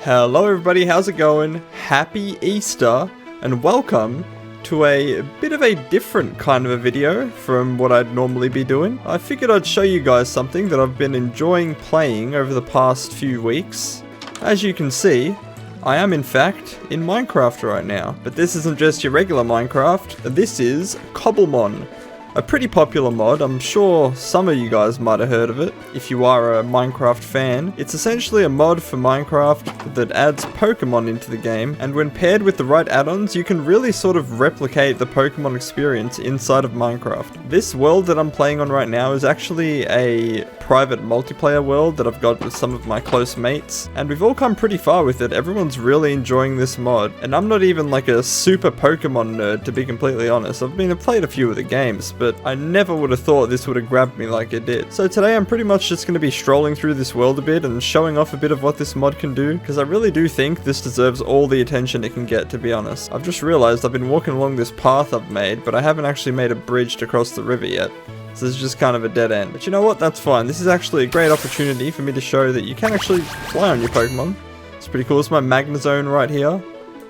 Hello everybody, how's it going? Happy Easter, and welcome to a bit of a different kind of a video from what I'd normally be doing. I figured I'd show you guys something that I've been enjoying playing over the past few weeks. As you can see, I am in fact in Minecraft right now. But this isn't just your regular Minecraft, this is Cobblemon. A pretty popular mod. I'm sure some of you guys might have heard of it if you are a Minecraft fan. It's essentially a mod for Minecraft that adds Pokémon into the game, and when paired with the right add-ons, you can really sort of replicate the Pokémon experience inside of Minecraft. This world that I'm playing on right now is actually a private multiplayer world that I've got with some of my close mates, and we've all come pretty far with it. Everyone's really enjoying this mod, and I'm not even like a super Pokémon nerd, to be completely honest. I've played a few of the games, but I never would have thought this would have grabbed me like it did. So today I'm pretty much just going to be strolling through this world a bit and showing off a bit of what this mod can do, because I really do think this deserves all the attention it can get, to be honest. I've just realized I've been walking along this path I've made, but I haven't actually made a bridge to cross the river yet. So this is just kind of a dead end. But you know what? That's fine. This is actually a great opportunity for me to show that you can actually fly on your Pokemon. It's pretty cool. It's my Magnezone right here.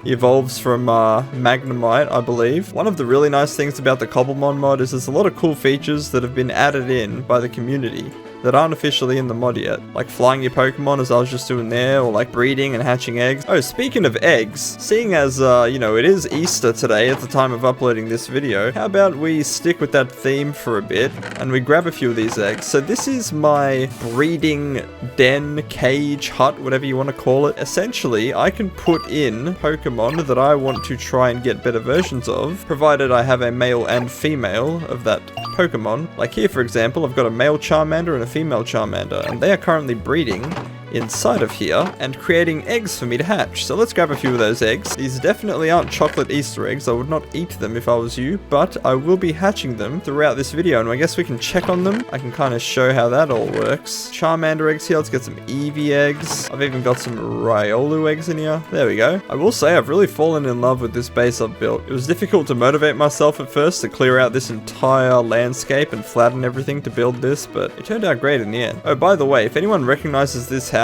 He evolves from Magnemite, I believe. One of the really nice things about the Cobblemon mod is there's a lot of cool features that have been added in by the community that aren't officially in the mod yet. Like flying your Pokemon, as I was just doing there, or like breeding and hatching eggs. Oh, speaking of eggs, seeing as, you know, it is Easter today at the time of uploading this video, how about we stick with that theme for a bit and we grab a few of these eggs. So this is my breeding den, cage, hut, whatever you want to call it. Essentially, I can put in Pokemon that I want to try and get better versions of, provided I have a male and female of that Pokemon. Like here, for example, I've got a male Charmander and a female Charmander, and they are currently breeding inside of here and creating eggs for me to hatch. So let's grab a few of those eggs. These definitely aren't chocolate Easter eggs. I would not eat them if I was you, but I will be hatching them throughout this video, and I guess we can check on them. I can kind of show how that all works. Charmander eggs here. Let's get some Eevee eggs. I've even got some Riolu eggs in here. There we go. I will say I've really fallen in love with this base I've built. It was difficult to motivate myself at first to clear out this entire landscape and flatten everything to build this, but it turned out great in the end. Oh, by the way, if anyone recognizes this house,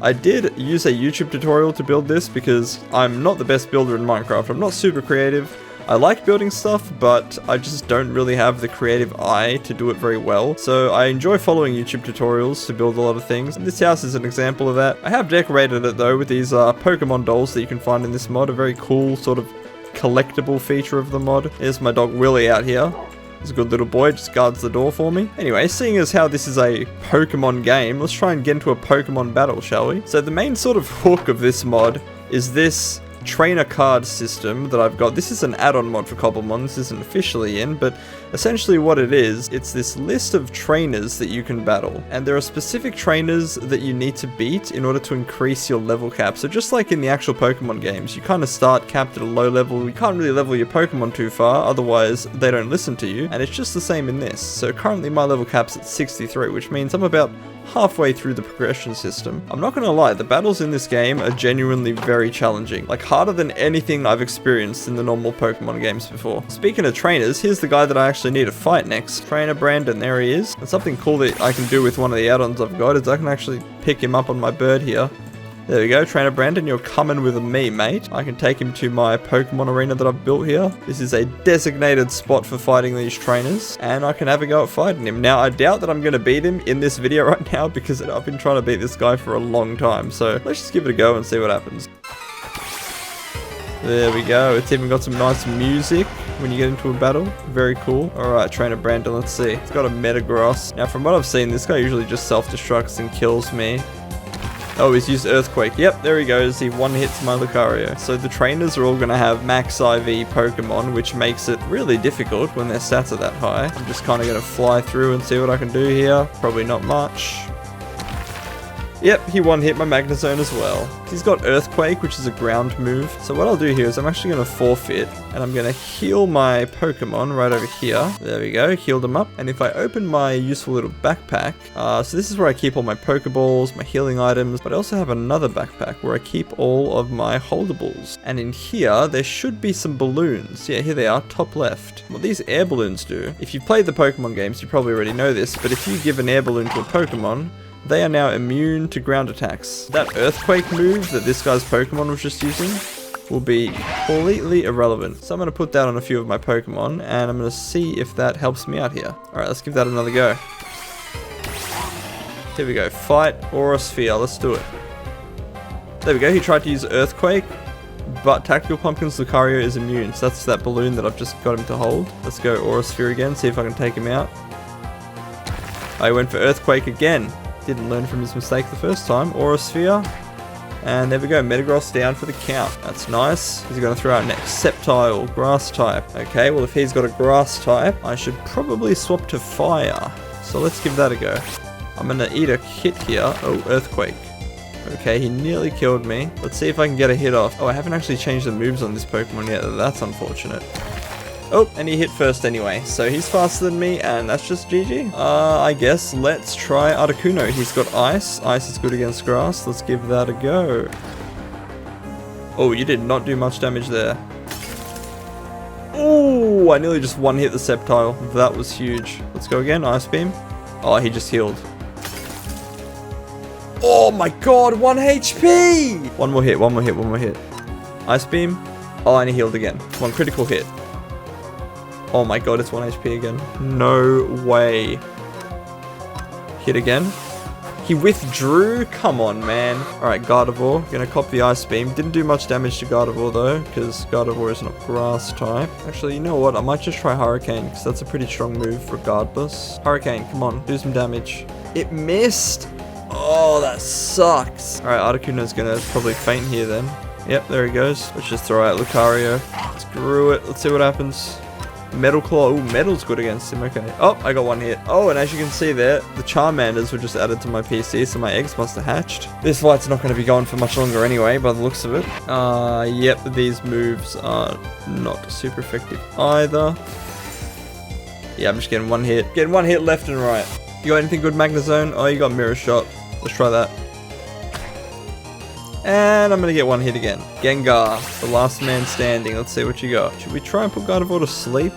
I did use a YouTube tutorial to build this because I'm not the best builder in Minecraft. I'm not super creative. I like building stuff, but I just don't really have the creative eye to do it very well. So I enjoy following YouTube tutorials to build a lot of things. And this house is an example of that. I have decorated it though with these Pokemon dolls that you can find in this mod. A very cool sort of collectible feature of the mod. There's my dog Willy out here. He's a good little boy, just guards the door for me. Anyway, seeing as how this is a Pokemon game, let's try and get into a Pokemon battle, shall we? So the main sort of hook of this mod is this trainer card system that I've got. This is an add-on mod for Cobblemon. This isn't officially in, but essentially what it is, it's this list of trainers that you can battle, and there are specific trainers that you need to beat in order to increase your level cap. So just like in the actual Pokemon games, you kind of start capped at a low level. You can't really level your Pokemon too far, otherwise they don't listen to you, and it's just the same in this. So currently my level cap's at 63, which means I'm about halfway through the progression system. I'm not gonna lie, the battles in this game are genuinely very challenging. Like harder than anything I've experienced in the normal Pokemon games before. Speaking of trainers, here's the guy that I actually need to fight next. Trainer Brandon, there he is. And something cool that I can do with one of the add-ons I've got is I can actually pick him up on my bird here. There we go, Trainer Brandon, you're coming with me, mate. I can take him to my Pokemon arena that I've built here. This is a designated spot for fighting these trainers, and I can have a go at fighting him. Now, I doubt that I'm going to beat him in this video right now because I've been trying to beat this guy for a long time. So let's just give it a go and see what happens. There we go. It's even got some nice music when you get into a battle. Very cool. Alright, Trainer Brandon, let's see. It's got a Metagross. Now, from what I've seen, this guy usually just self-destructs and kills me. Oh, he's used Earthquake. Yep, there he goes. He one-hits my Lucario. So the trainers are all going to have max IV Pokemon, which makes it really difficult when their stats are that high. I'm just kind of going to fly through and see what I can do here. Probably not much. Yep, he one-hit my Magnezone as well. He's got Earthquake, which is a ground move. So what I'll do here is I'm actually going to forfeit, and I'm going to heal my Pokemon right over here. There we go, healed them up. And if I open my useful little backpack, so this is where I keep all my Pokeballs, my healing items, but I also have another backpack where I keep all of my holdables. And in here, there should be some balloons. Yeah, here they are, top left. What these air balloons do, if you've played the Pokemon games, you probably already know this, but if you give an air balloon to a Pokemon, they are now immune to ground attacks. That earthquake move that this guy's Pokemon was just using will be completely irrelevant. So I'm going to put that on a few of my Pokemon, and I'm going to see if that helps me out here. Alright, let's give that another go. Here we go. Fight Aura Sphere. Let's do it. There we go. He tried to use Earthquake, but Tactical Pumpkin's Lucario is immune. So that's that balloon that I've just got him to hold. Let's go Aura Sphere again, see if I can take him out. I went for Earthquake again. Didn't learn from his mistake the first time. Aura Sphere. And there we go, Metagross down for the count. That's nice. He's going to throw out next. Sceptile, Grass type. Okay, well if he's got a Grass type, I should probably swap to Fire. So let's give that a go. I'm going to eat a hit here. Oh, Earthquake. Okay, he nearly killed me. Let's see if I can get a hit off. Oh, I haven't actually changed the moves on this Pokemon yet. That's unfortunate. Oh, and he hit first anyway. So he's faster than me, and that's just GG. I guess let's try Articuno. He's got Ice. Ice is good against Grass. Let's give that a go. Oh, you did not do much damage there. Oh, I nearly just one-hit the Sceptile. That was huge. Let's go again. Ice Beam. Oh, he just healed. Oh my god, 1 HP! One more hit, one more hit, one more hit. Ice Beam. Oh, and he healed again. One critical hit. Oh my god, it's 1 HP again. No way. Hit again. He withdrew? Come on, man. Alright, Gardevoir. Gonna cop the Ice Beam. Didn't do much damage to Gardevoir though, because Gardevoir is not Grass type. Actually, you know what? I might just try Hurricane, because that's a pretty strong move regardless. Hurricane, come on. Do some damage. It missed! Oh, that sucks. Alright, Articuno's gonna probably faint here then. Yep, there he goes. Let's just throw out Lucario. Screw it. Let's see what happens. Metal Claw. Ooh, Metal's good against him. Okay. Oh, I got one hit. Oh, and as you can see there, the Charmanders were just added to my PC, so my eggs must have hatched. This fight's not going to be going for much longer anyway, by the looks of it. Yep, these moves are not super effective either. Yeah, I'm just getting one hit. Getting one hit left and right. You got anything good, Magnezone? Oh, you got Mirror Shot. Let's try that. And I'm going to get one hit again. Gengar, the last man standing. Let's see what you got. Should we try and put Gardevoir to sleep?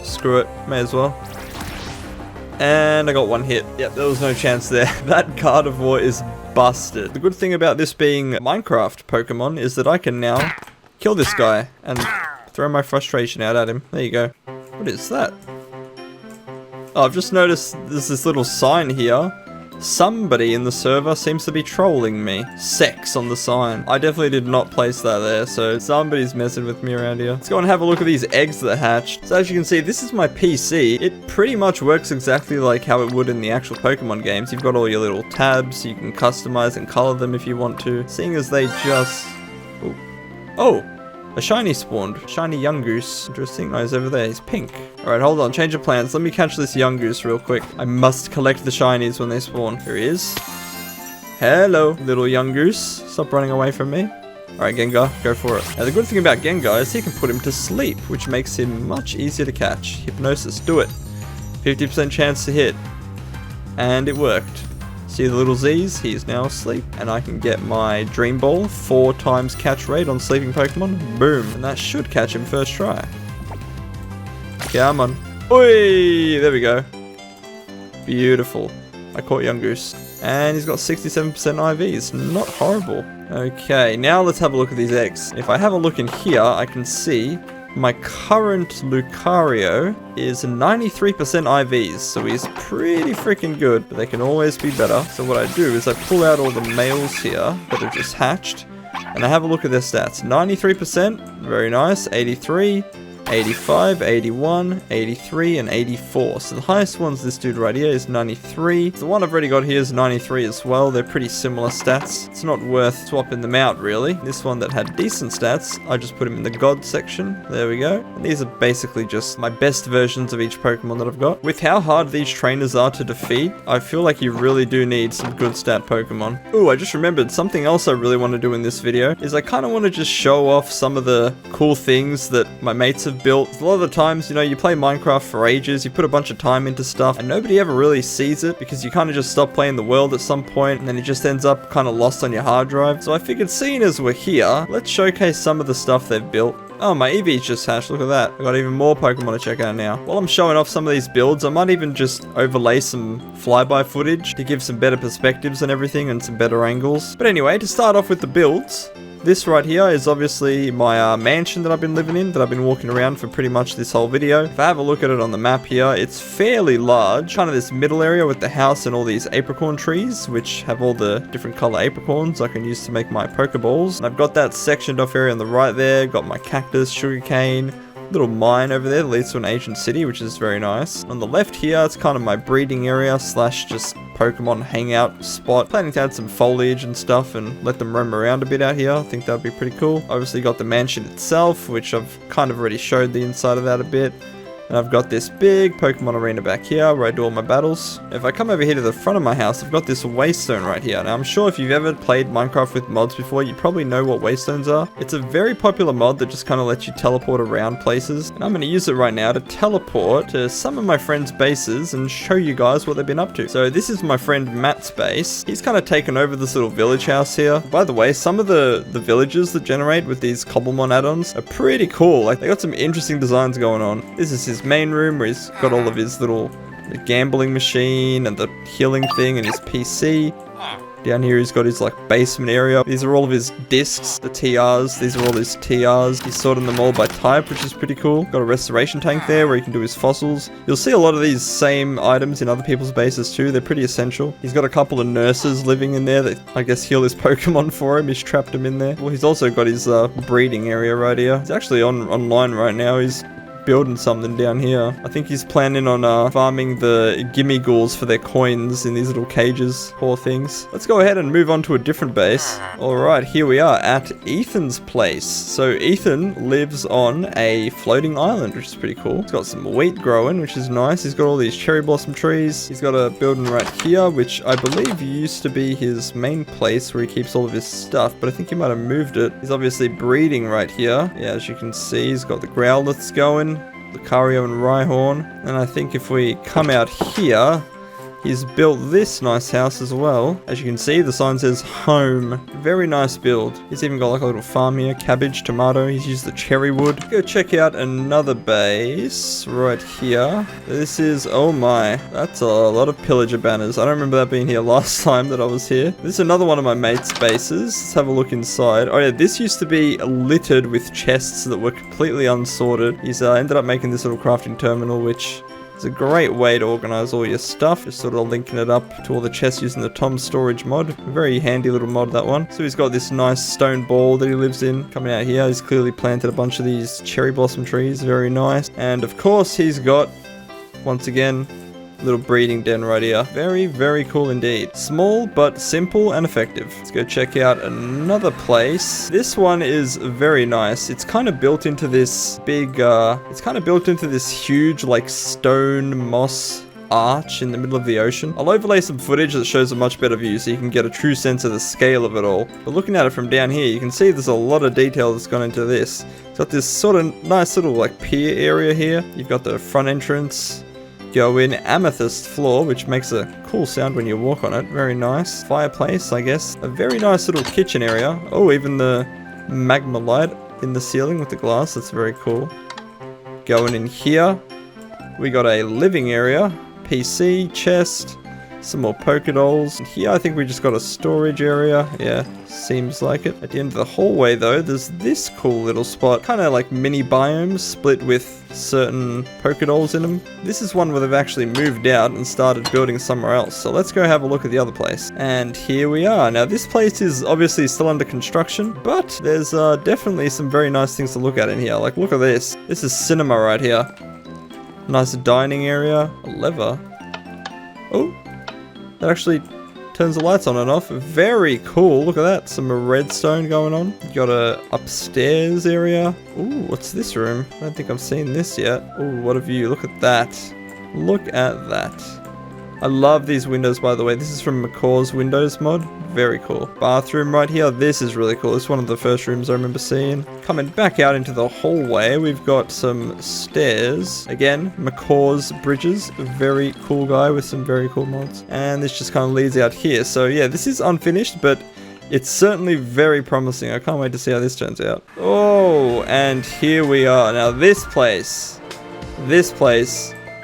Screw it. May as well. And I got one hit. Yep, there was no chance there. That Gardevoir is busted. The good thing about this being Minecraft Pokemon is that I can now kill this guy and throw my frustration out at him. There you go. What is that? Oh, I've just noticed there's this little sign here. Somebody in the server seems to be trolling me. Sex on the sign. I definitely did not place that there, so somebody's messing with me around here. Let's go and have a look at these eggs that hatched. So as you can see, this is my PC. It pretty much works exactly like how it would in the actual Pokemon games. You've got all your little tabs, you can customize and color them if you want to. Seeing as they just... Oh! A shiny spawned. Shiny Yungoos. Interesting. Oh, he's over there. He's pink. Alright, hold on. Change of plans. Let me catch this Yungoos real quick. I must collect the shinies when they spawn. Here he is. Hello, little Yungoos. Stop running away from me. Alright, Gengar. Go for it. Now, the good thing about Gengar is he can put him to sleep, which makes him much easier to catch. Hypnosis. Do it. 50% chance to hit. And it worked. See the little Z's? He's now asleep. And I can get my Dream Ball 4 times catch rate on sleeping Pokemon. Boom. And that should catch him first try. Come on. Oi! There we go. Beautiful. I caught Yungoos. And he's got 67% IVs. Not horrible. Okay, now let's have a look at these eggs. If I have a look in here, I can see my current Lucario is 93% IVs, so he's pretty freaking good, but they can always be better. So what I do is I pull out all the males here that have just hatched, and I have a look at their stats. 93%, very nice, 83, 85, 81, 83, and 84. So the highest one's this dude right here is 93. The one I've already got here is 93 as well. They're pretty similar stats. It's not worth swapping them out, really. This one that had decent stats, I just put him in the God section. There we go. And these are basically just my best versions of each Pokemon that I've got. With how hard these trainers are to defeat, I feel like you really do need some good stat Pokemon. Ooh, I just remembered something else I really want to do in this video is I kind of want to just show off some of the cool things that my mates have built. A lot of the times, you know, you play Minecraft for ages, you put a bunch of time into stuff, and nobody ever really sees it because you kind of just stop playing the world at some point, and then it just ends up kind of lost on your hard drive. So I figured, seeing as we're here, let's showcase some of the stuff they've built. Oh, my Eevee's just hatched. Look at that. I've got even more Pokemon to check out now. While I'm showing off some of these builds, I might even just overlay some flyby footage to give some better perspectives and everything and some better angles. But anyway, to start off with the builds, this right here is obviously my mansion that I've been living in, that I've been walking around for pretty much this whole video. If I have a look at it on the map here, it's fairly large. Kind of this middle area with the house and all these apricorn trees, which have all the different color apricorns I can use to make my Pokeballs. And I've got that sectioned off area on the right there, got my cactus, sugarcane, little mine over there that leads to an ancient city, which is very nice. On the left here, it's kind of my breeding area slash just Pokemon hangout spot. Planning to add some foliage and stuff and let them roam around a bit out here. I think that would be pretty cool. Obviously got the mansion itself, which I've kind of already showed the inside of that a bit. And I've got this big Pokemon arena back here where I do all my battles. If I come over here to the front of my house, I've got this waystone right here. Now I'm sure if you've ever played Minecraft with mods before, you probably know what waystones are. It's a very popular mod that just kind of lets you teleport around places. And I'm going to use it right now to teleport to some of my friends' bases and show you guys what they've been up to. So this is my friend Matt's base. He's kind of taken over this little village house here. By the way, some of the villages that generate with these Cobblemon add-ons are pretty cool. Like, they got some interesting designs going on. This is his main room where he's got all of his little gambling machine and the healing thing and his PC. Down here he's got his like basement area. These are all of his discs, the TRs. These are all his TRs. He's sorting them all by type, which is pretty cool. Got a restoration tank there where he can do his fossils. You'll see a lot of these same items in other people's bases too. They're pretty essential. He's got a couple of nurses living in there that I guess heal his Pokemon for him. He's trapped them in there. Well, he's also got his breeding area right here. He's actually online right now. He's building something down here. I think he's planning on farming the gimme ghouls for their coins in these little cages. Poor things. Let's go ahead and move on to a different base. Alright, here we are at Ethan's place. So Ethan lives on a floating island, which is pretty cool. He's got some wheat growing, which is nice. He's got all these cherry blossom trees. He's got a building right here, which I believe used to be his main place where he keeps all of his stuff, but I think he might have moved it. He's obviously breeding right here. Yeah, as you can see, he's got the Growlithes going, Lucario and Rhyhorn. And I think if we come out here, he's built this nice house as well. As you can see, the sign says home. Very nice build. He's even got like a little farm here. Cabbage, tomato. He's used the cherry wood. Go check out another base right here. This is, oh my, that's a lot of pillager banners. I don't remember that being here last time that I was here. This is another one of my mate's bases. Let's have a look inside. Oh yeah, this used to be littered with chests that were completely unsorted. He's ended up making this little crafting terminal, which it's a great way to organize all your stuff, just sort of linking it up to all the chests using the Tom storage mod. A very handy little mod, that one. So he's got this nice stone ball that he lives in. Coming out here, he's clearly planted a bunch of these cherry blossom trees. Very nice. And of course, he's got, once again, little breeding den right here. Very, very cool indeed. Small, but simple and effective. Let's go check out another place. This one is very nice. It's kind of built into this big, it's kind of built into this huge, like, stone moss arch in the middle of the ocean. I'll overlay some footage that shows a much better view so you can get a true sense of the scale of it all. But looking at it from down here, you can see there's a lot of detail that's gone into this. It's got this sort of nice little, like, pier area here. You've got the front entrance. Go in amethyst floor, which makes a cool sound when you walk on it. Very nice. Fireplace, I guess. A very nice little kitchen area. Oh, even the magma light in the ceiling with the glass. That's very cool. Going in here, we got a living area. PC, chest, some more Pokédolls. And here I think we just got a storage area. Yeah, seems like it. At the end of the hallway though, there's this cool little spot. Kind of like mini biomes split with certain Pokédolls in them. This is one where they've actually moved out and started building somewhere else. So let's go have a look at the other place. And here we are. Now this place is obviously still under construction, but there's definitely some very nice things to look at in here. Like, look at this. This is cinema right here. Nice dining area. A lever. Oh, that actually turns the lights on and off. Very cool. Look at that. Some redstone going on. You got a upstairs area. Ooh, what's this room? I don't think I've seen this yet. Ooh, what a view. Look at that. Look at that. I love these windows, by the way. This is from McCaw's Windows mod. Very cool. Bathroom right here. This is really cool. This is one of the first rooms I remember seeing. Coming back out into the hallway, we've got some stairs. Again, McCaw's Bridges. A very cool guy with some very cool mods. And this just kind of leads out here. So yeah, this is unfinished, but It's certainly very promising. I can't wait to see how this turns out. Oh, and here we are. Now this place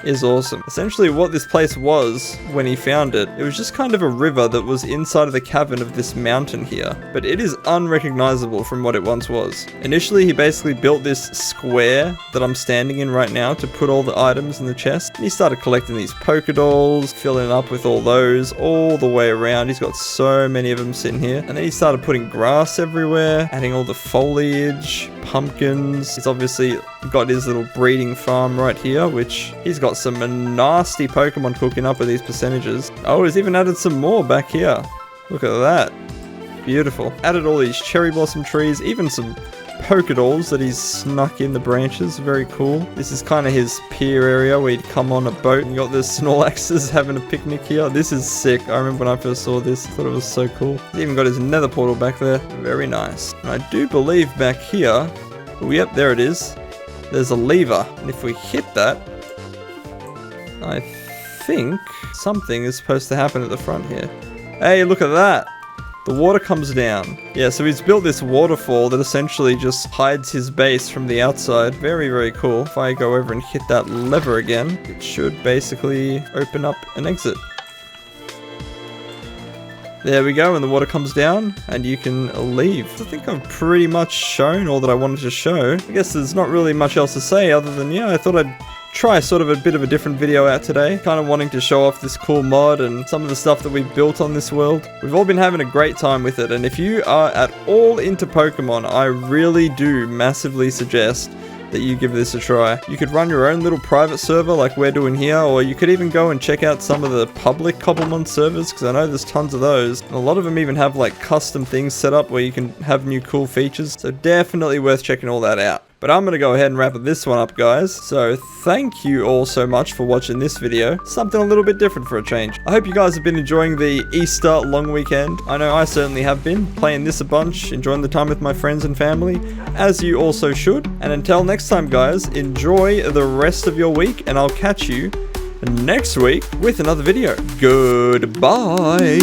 is awesome. Essentially what this place was when he found it, it was just kind of a river that was inside of the cavern of this mountain here. But it is unrecognizable from what it once was. Initially he basically built this square that I'm standing in right now to put all the items in the chest. And he started collecting these Pokédolls, filling up with all those all the way around. He's got so many of them sitting here. And then he started putting grass everywhere, adding all the foliage, pumpkins. He's obviously got his little breeding farm right here, which he's got some nasty Pokemon cooking up with these percentages. Oh, he's even added some more back here. Look at that. Beautiful. Added all these cherry blossom trees, even some Pokédolls that he's snuck in the branches. Very cool. This is kind of his pier area where he'd come on a boat. And you got the Snorlaxes having a picnic here. This is sick. I remember when I first saw this, I thought it was so cool. He's even got his nether portal back there. Very nice. And I do believe back here, oh yep, there it is. There's a lever. And if we hit that, I think something is supposed to happen at the front here. Hey, look at that. The water comes down. Yeah, so he's built this waterfall that essentially just hides his base from the outside. Very, very cool. If I go over and hit that lever again, it should basically open up an exit. There we go, and the water comes down, and you can leave. I think I've pretty much shown all that I wanted to show. I guess there's not really much else to say other than, yeah, I thought I'd try sort of a bit of a different video out today. Kind of wanting to show off this cool mod and some of the stuff that we've built on this world. We've all been having a great time with it, and if you are at all into Pokemon, I really do massively suggest that you give this a try. You could run your own little private server like we're doing here, or you could even go and check out some of the public Cobblemon servers, because I know there's tons of those. And a lot of them even have like custom things set up where you can have new cool features, so definitely worth checking all that out. But I'm going to go ahead and wrap this one up, guys. So thank you all so much for watching this video. Something a little bit different for a change. I hope you guys have been enjoying the Easter long weekend. I know I certainly have been. Playing this a bunch, enjoying the time with my friends and family, as you also should. And until next time, guys, enjoy the rest of your week, and I'll catch you next week with another video. Goodbye.